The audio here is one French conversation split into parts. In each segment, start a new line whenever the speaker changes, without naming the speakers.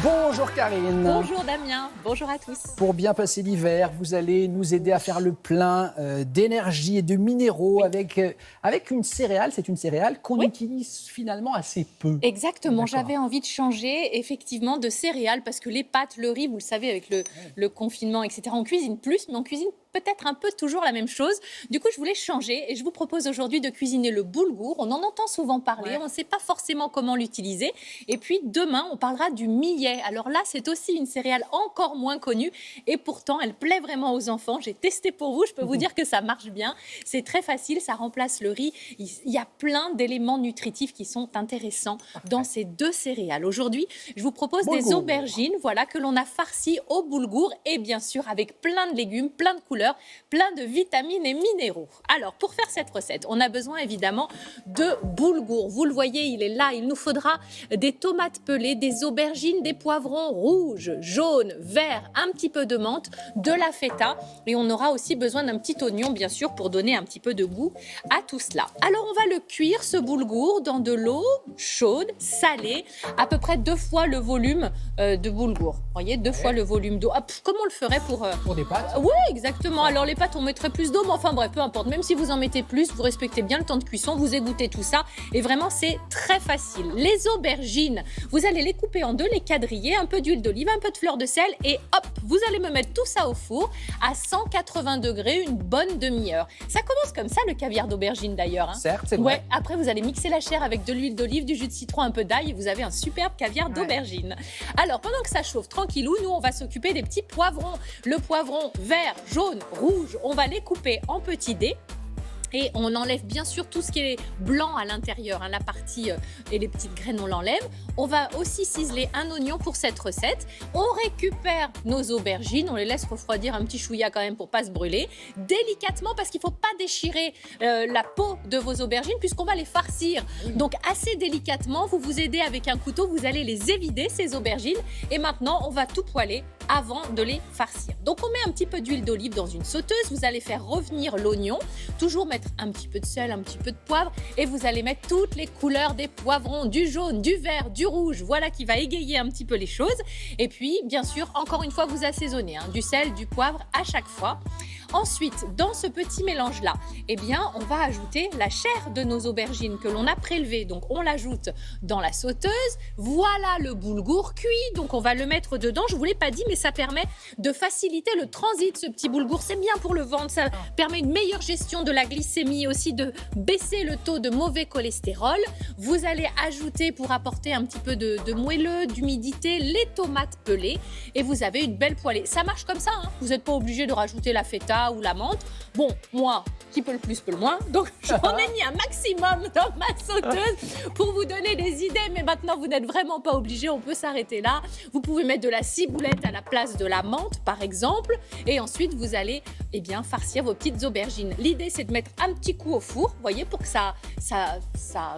Bonjour Karine.
Bonjour Damien, bonjour à tous.
Pour bien passer l'hiver, vous allez nous aider à faire le plein d'énergie et de minéraux avec une céréale. C'est une céréale qu'on utilise finalement assez peu.
Exactement, j'avais envie de changer effectivement de céréales parce que les pâtes, le riz, vous le savez, avec le confinement, etc., on cuisine plus, mais on cuisine peut-être un peu toujours la même chose. Du coup, je voulais changer et je vous propose aujourd'hui de cuisiner le boulgour. On en entend souvent parler, on ne sait pas forcément comment l'utiliser. Et puis demain, on parlera du millet. Alors là, c'est aussi une céréale encore moins connue et pourtant, elle plaît vraiment aux enfants. J'ai testé pour vous, je peux vous dire que ça marche bien. C'est très facile, ça remplace le riz. Il y a plein d'éléments nutritifs qui sont intéressants dans ces deux céréales. Aujourd'hui, je vous propose des aubergines, voilà, que l'on a farcies au boulgour et bien sûr avec plein de légumes, plein de couleurs, plein de vitamines et minéraux. Alors, pour faire cette recette, on a besoin évidemment de boulgour. Vous le voyez, il est là. Il nous faudra des tomates pelées, des aubergines, des poivrons rouges, jaunes, verts, un petit peu de menthe, de la feta. Et on aura aussi besoin d'un petit oignon, bien sûr, pour donner un petit peu de goût à tout cela. Alors, on va le cuire, ce boulgour, dans de l'eau chaude, salée, à peu près 2 fois le volume de boulgour. Vous voyez, 2 fois le volume d'eau. Comment on le ferait pour
des pâtes?
Oui, exactement. Alors, les pâtes, on mettrait plus d'eau, mais enfin bref, peu importe. Même si vous en mettez plus, vous respectez bien le temps de cuisson, vous égouttez tout ça. Et vraiment, c'est très facile. Les aubergines, vous allez les couper en deux, les quadriller, un peu d'huile d'olive, un peu de fleur de sel et hop, vous allez me mettre tout ça au four à 180 degrés une bonne demi-heure. Ça commence comme ça, le caviar d'aubergine d'ailleurs.
Certes, c'est vrai.
Après, vous allez mixer la chair avec de l'huile d'olive, du jus de citron, un peu d'ail et vous avez un superbe caviar d'aubergine. Alors, pendant que ça chauffe tranquillou, nous, on va s'occuper des petits poivrons. Le poivron vert, jaune, rouge, on va les couper en petits dés. Et on enlève bien sûr tout ce qui est blanc à l'intérieur, la partie et les petites graines, on l'enlève. On va aussi ciseler un oignon pour cette recette. On récupère nos aubergines, on les laisse refroidir un petit chouïa quand même pour pas se brûler. Délicatement, parce qu'il ne faut pas déchirer la peau de vos aubergines puisqu'on va les farcir. Donc assez délicatement, vous vous aidez avec un couteau, vous allez les évider ces aubergines. Et maintenant, on va tout poêler avant de les farcir. Donc on met un petit peu d'huile d'olive dans une sauteuse, vous allez faire revenir l'oignon, toujours mettre un petit peu de sel, un petit peu de poivre et vous allez mettre toutes les couleurs des poivrons, du jaune, du vert, du rouge, voilà qui va égayer un petit peu les choses. Et puis bien sûr, encore une fois, vous assaisonnez, du sel, du poivre à chaque fois. Ensuite, dans ce petit mélange-là, eh bien, on va ajouter la chair de nos aubergines que l'on a prélevée. Donc, on l'ajoute dans la sauteuse. Voilà le boulgour cuit. Donc, on va le mettre dedans. Je ne vous l'ai pas dit, mais ça permet de faciliter le transit, ce petit boulgour. C'est bien pour le ventre. Ça permet une meilleure gestion de la glycémie, aussi de baisser le taux de mauvais cholestérol. Vous allez ajouter, pour apporter un petit peu de moelleux, d'humidité, les tomates pelées. Et vous avez une belle poêlée. Ça marche comme ça. Vous n'êtes pas obligé de rajouter la feta ou la menthe. Bon, moi, qui peut le plus, peut le moins. Donc, j'en ai mis un maximum dans ma sauteuse pour vous donner des idées. Mais maintenant, vous n'êtes vraiment pas obligé. On peut s'arrêter là. Vous pouvez mettre de la ciboulette à la place de la menthe, par exemple. Et ensuite, vous allez, farcir vos petites aubergines. L'idée, c'est de mettre un petit coup au four, vous voyez, pour que ça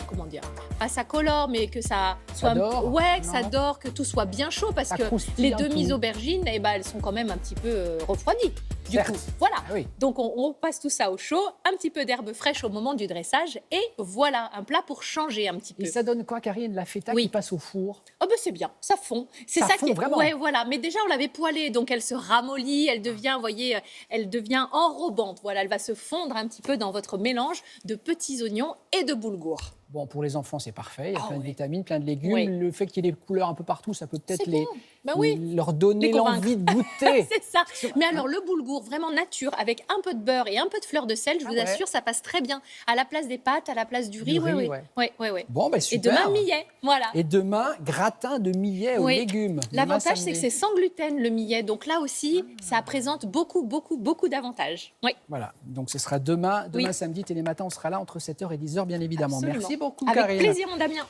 comment dire, pas ça colore, mais que ça soit... que ça dore, que tout soit bien chaud. Parce que les demi-aubergines, elles sont quand même un petit peu refroidies. Du coup, voilà. Donc, on passe tout ça au chaud, un petit peu d'herbe fraîche au moment du dressage et voilà, un plat pour changer un petit peu.
Et ça donne quoi, Karine, la feta qui passe au four?
C'est bien, ça fond. C'est ça qui est
vraiment.
Voilà. Mais déjà, on l'avait poêlée, donc elle se ramollit, elle devient, vous voyez, elle devient enrobante. Voilà, elle va se fondre un petit peu dans votre mélange de petits oignons et de boulgour.
Bon, pour les enfants, c'est parfait. Il y a plein de vitamines, plein de légumes. Le fait qu'il y ait des couleurs un peu partout, ça peut peut-être leur donner l'envie de goûter.
C'est ça. Mais alors, le boulgour, vraiment nature, avec un peu de beurre et un peu de fleur de sel, je vous assure, ça passe très bien. À la place des pâtes, à la place du riz. Oui.
Bon, super.
Et demain, millet. Voilà.
Et demain, gratin de millet aux légumes.
L'avantage, c'est que c'est sans gluten, le millet. Donc là aussi, ça présente beaucoup d'avantages.
Voilà. Donc, ce sera demain samedi, Télématin, on sera là entre 7h et 10h, bien évidemment.
Absolument.
Merci beaucoup,
Avec
Karine.
plaisir, mon Damien.